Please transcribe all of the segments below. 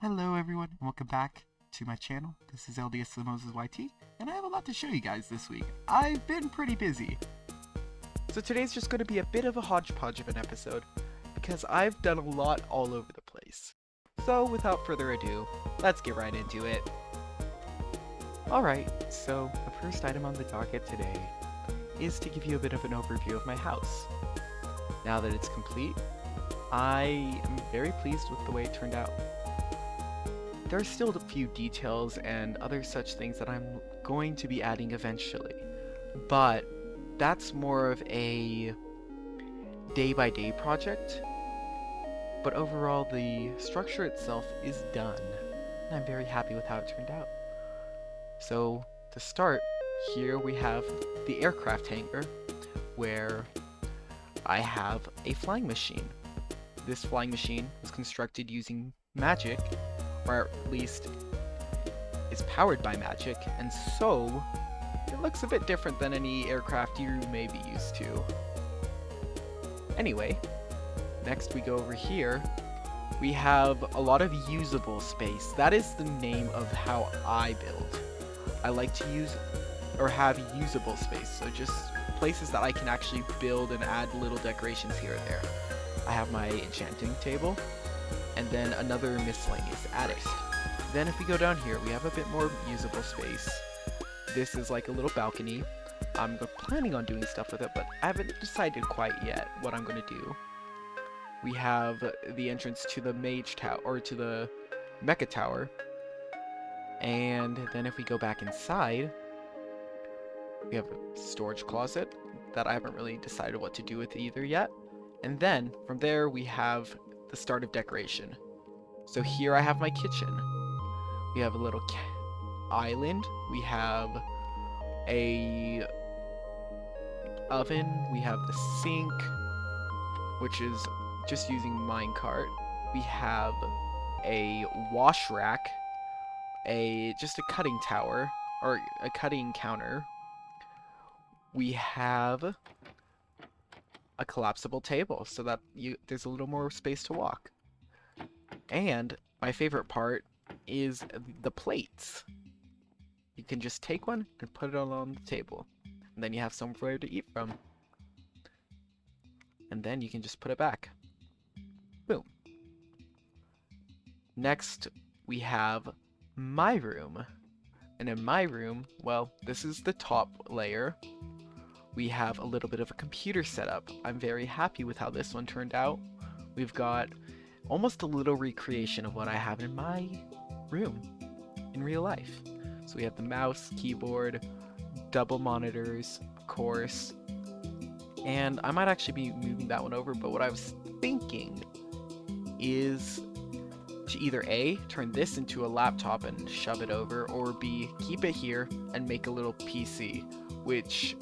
Hello everyone, and welcome back to my channel. This is LDS Moses YT, and I have a lot to show you guys this week. I've been pretty busy. So today's just going to be a bit of a hodgepodge of an episode, because I've done a lot all over the place. So without further ado, let's get right into it. Alright, so the first item on the docket today is to give you a bit of an overview of my house. Now that it's complete, I am very pleased with the way it turned out. There are still a few details and other such things that I'm going to be adding eventually, but that's more of a day-by-day project. But overall, the structure itself is done, and I'm very happy with how it turned out. So, to start, here we have the aircraft hangar, where I have a flying machine. This flying machine was constructed using magic, or at least is powered by magic, and so it looks a bit different than any aircraft you may be used to. Anyway, next we go over here. We have a lot of usable space. That is the name of how I build. I like to use or have usable space, so just places that I can actually build and add little decorations here and there. I have my enchanting table, and then another miscellaneous attic. Then if we go down here, we have a bit more usable space. This is like a little balcony. I'm planning on doing stuff with it, but I haven't decided quite yet what I'm going to do. We have the entrance to the mage tower, or to the mecha tower. And then if we go back inside, we have a storage closet that I haven't really decided what to do with either yet. And then from there we have the start of decoration. So here I have my kitchen. We have a little island. We have a oven. We have the sink, which is just using minecart. We have a wash rack, just a cutting tower, or a cutting counter. We have a collapsible table so that there's a little more space to walk. And my favorite part is the plates. You can just take one and put it on the table, and then you have somewhere to eat from. And then you can just put it back. Boom. Next, we have my room. And in my room, well, this is the top layer. We have a little bit of a computer setup. I'm very happy with how this one turned out. We've got almost a little recreation of what I have in my room in real life. So we have the mouse, keyboard, double monitors, of course. And I might actually be moving that one over, but what I was thinking is to either A, turn this into a laptop and shove it over, or B, keep it here and make a little PC, which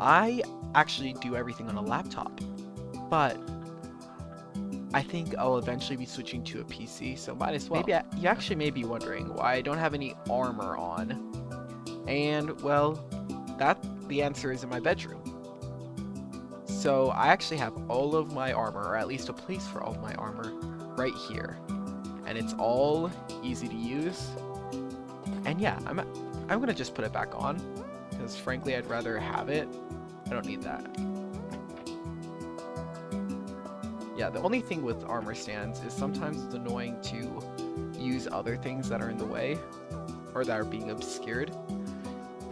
I actually do everything on a laptop, but I think I'll eventually be switching to a PC, so might as well. Maybe you actually may be wondering why I don't have any armor on, and well, the answer is in my bedroom. So I actually have all of my armor, or at least a place for all of my armor, right here, and it's all easy to use. And yeah, I'm gonna just put it back on, because frankly I'd rather have it. I don't need that. Yeah, the only thing with armor stands is sometimes it's annoying to use other things that are in the way, or that are being obscured.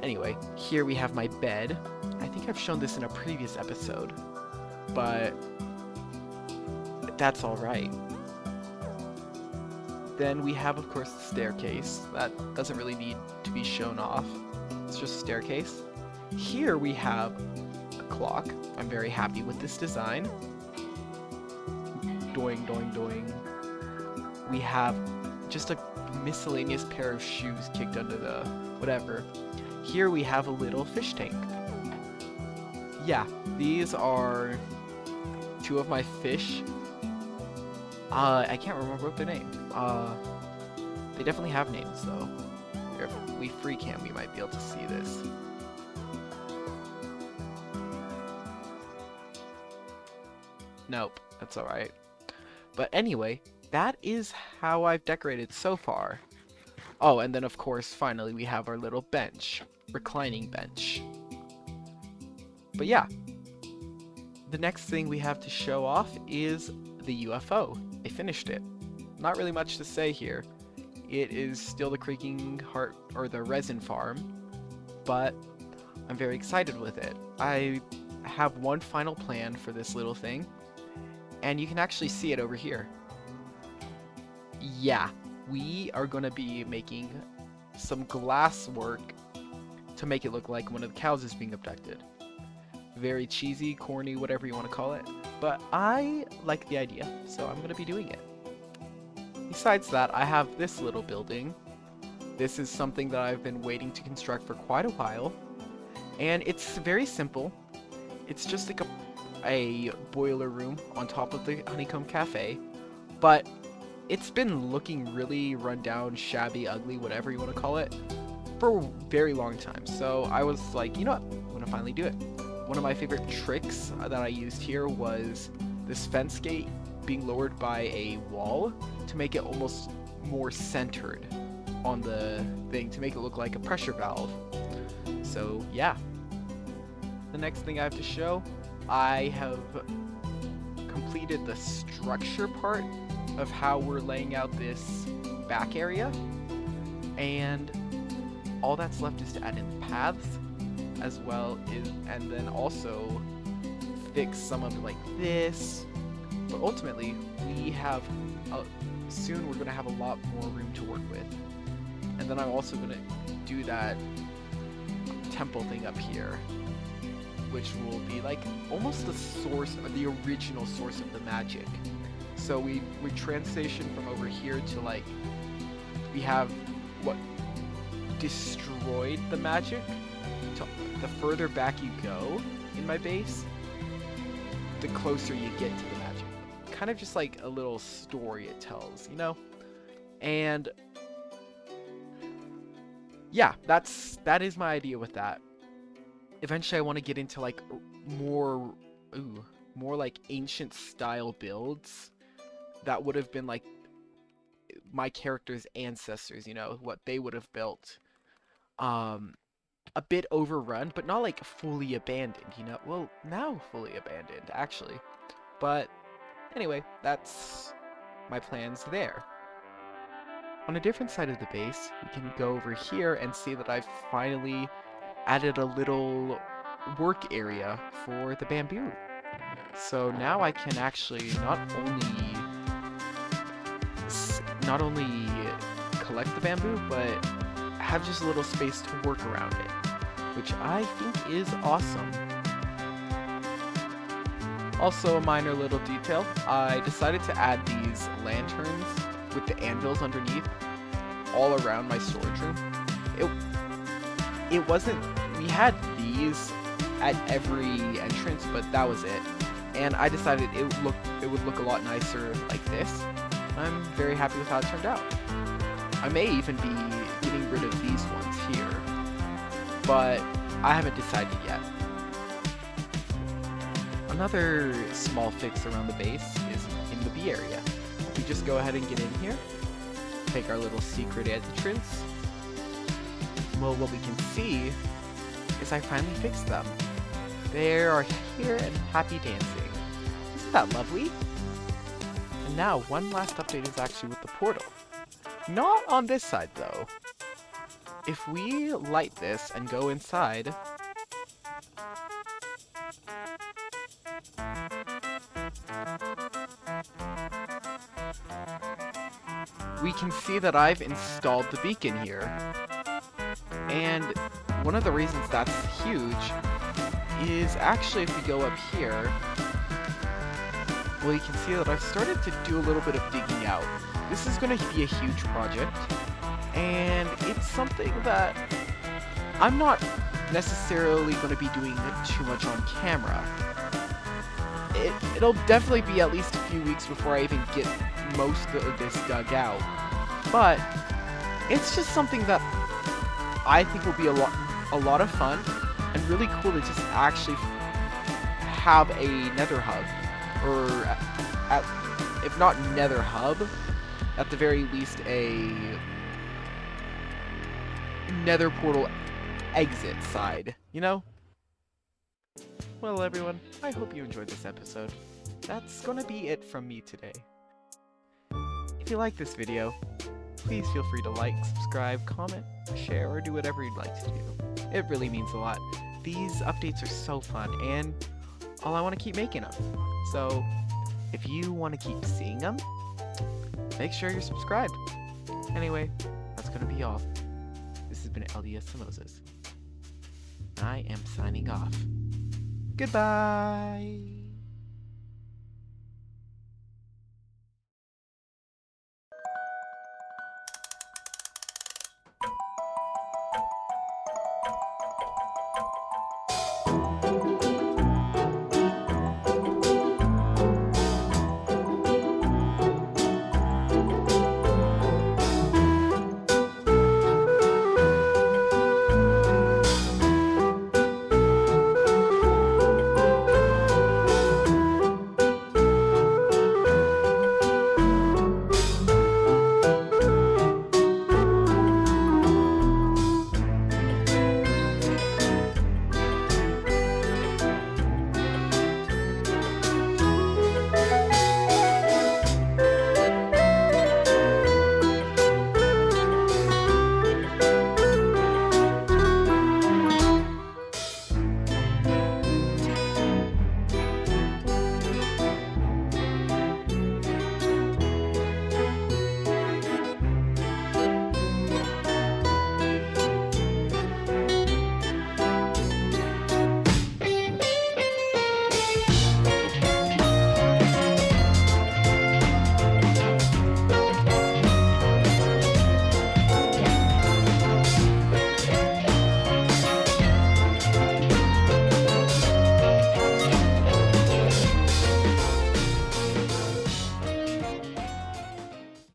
Anyway, here we have my bed. I think I've shown this in a previous episode, but that's alright. Then we have, of course, the staircase. That doesn't really need to be shown off. It's just a staircase. Here we have a clock. I'm very happy with this design. Doing, doing, doing. We have just a miscellaneous pair of shoes kicked under the whatever. Here we have a little fish tank. Yeah, these are two of my fish. I can't remember what their name. They definitely have names though. If we free cam, we might be able to see this. Nope, that's alright. But anyway, that is how I've decorated so far. Oh, and then of course, finally we have our little bench, reclining bench. But yeah, the next thing we have to show off is the UFO. I finished it. Not really much to say here. It is still the creaking heart, or the resin farm, but I'm very excited with it. I have one final plan for this little thing, and you can actually see it over here. Yeah, we are going to be making some glass work to make it look like one of the cows is being abducted. Very cheesy, corny, whatever you want to call it, but I like the idea, so I'm going to be doing it. Besides that, I have this little building. This is something that I've been waiting to construct for quite a while, and it's very simple. It's just like a boiler room on top of the Honeycomb Cafe, but it's been looking really run down, shabby, ugly, whatever you want to call it, for a very long time. So I was like, you know what, I'm gonna finally do it. One of my favorite tricks that I used here was this fence gate being lowered by a wall to make it almost more centered on the thing, to make it look like a pressure valve. So yeah. The next thing I have to show, I have completed the structure part of how we're laying out this back area, and all that's left is to add in the paths, as well as, and then also fix some of it like this. But ultimately, we have soon we're going to have a lot more room to work with, and then I'm also going to do that temple thing up here, which will be like almost the source, or the original source of the magic. So we transition from over here to like, we have what destroyed the magic. To the further back you go in my base, the closer you get to the magic. Kind of just like a little story it tells, you know? And yeah, that is my idea with that. Eventually I want to get into like more like ancient style builds that would have been like my character's ancestors, you know, what they would have built. A bit overrun, but not like fully abandoned, you know? Well, now fully abandoned, actually. But anyway, that's my plans there. On a different side of the base, we can go over here and see that I've finally added a little work area for the bamboo. So now I can actually not only collect the bamboo, but have just a little space to work around it, which I think is awesome. Also, a minor little detail, I decided to add these lanterns with the anvils underneath all around my storage room. It wasn't, we had these at every entrance, but that was it. And I decided it would look a lot nicer like this. I'm very happy with how it turned out. I may even be getting rid of these ones here, but I haven't decided yet. Another small fix around the base is in the B area. We just go ahead and get in here, take our little secret entrance. Well, what we can see is I finally fixed them. They are here and happy dancing. Isn't that lovely? And now, one last update is actually with the portal. Not on this side, though. If we light this and go inside, we can see that I've installed the beacon here. And one of the reasons that's huge is actually if we go up here, well, you can see that I've started to do a little bit of digging out. This is going to be a huge project, and it's something that I'm not necessarily going to be doing too much on camera. It'll definitely be at least a few weeks before I even get most of this dug out, but it's just something that I think will be a lot of fun and really cool to just actually have a nether hub, or if not nether hub, at the very least a nether portal exit side, you know? Well, everyone, I hope you enjoyed this episode. That's gonna be it from me today. If you like this video, please feel free to like, subscribe, comment, share, or do whatever you'd like to do. It really means a lot. These updates are so fun, and I want to keep making them. So, if you want to keep seeing them, make sure you're subscribed. Anyway, that's gonna be all. This has been LDS Samosas. I am signing off. Goodbye!